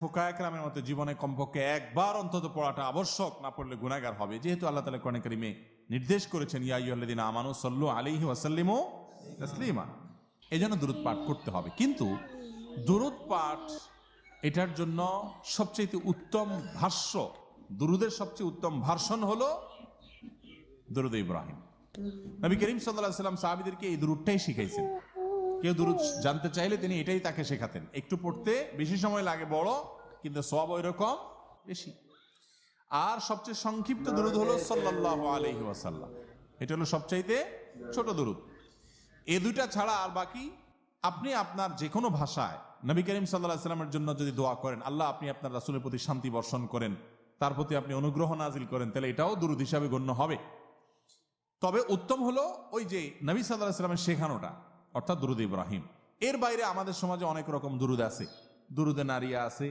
ফুকায়ে কেরামের মতে জীবনে কমপক্ষে একবার অন্তত পড়াটা আবশ্যক, না পড়লে গুনাহগার হবে। যেহেতু আল্লাহ তাআলা কোরআনে কারিমে নির্দেশ করেছেন ইয়া আইয়ুহাল্লাযীনা আমানু সাল্লু আলাইহি ওয়া সাল্লিমু তাসলিমা, এজন্য দুরূদ পাঠ করতে হবে। কিন্তু দুরূদ পাঠ এটার জন্য সবচেয়ে উত্তম ভাষ্য, দুরূদের সবচেয়ে উত্তম ভার্সন হলো দুরূদ ইব্রাহিম। নবী করিম সাল্লাল্লাহু আলাইহি ওয়াসাল্লাম সাহাবীদেরকে এই দুরূদটাই শিখাইছেন। কেউ দুরূদ জানতে চাইলে তিনি এটাই তাকে শেখাতেন। একটু পড়তে বেশি সময় লাগে বড়, কিন্তু সওয়াব ওইরকম বেশি। আর সবচেয়ে সংক্ষিপ্ত দুরূদ হলো সাল্লাল্লাহু আলাইহি ওয়াসাল্লাম, এটা হলো সবচাইতে ছোট দুরূদ। এই দুইটা ছাড়া আর বাকি আপনি আপনার যে কোনো ভাষায় নবী করিম সাল্লাল্লাহু আলাইহি ওয়াসাল্লামের জন্য যদি দোয়া করেন, আল্লাহ আপনি আপনার রাসূলের প্রতি শান্তি বর্ষণ করেন, তার প্রতি আপনি অনুগ্রহ নাজিল করেন, তাহলে এটাও দুরূদ হিসাবে গণ্য হবে। তবে উত্তম হলো ওই যে নবী সাল্লাল্লাহু আলাইহি ওয়াসাল্লামের শেখানোটা, অর্থাৎ দুরূদ ইব্রাহিম। এর বাইরে আমাদের সমাজে অনেক রকম দুরূদ আছে, দুরূদে নারিয়া আছে,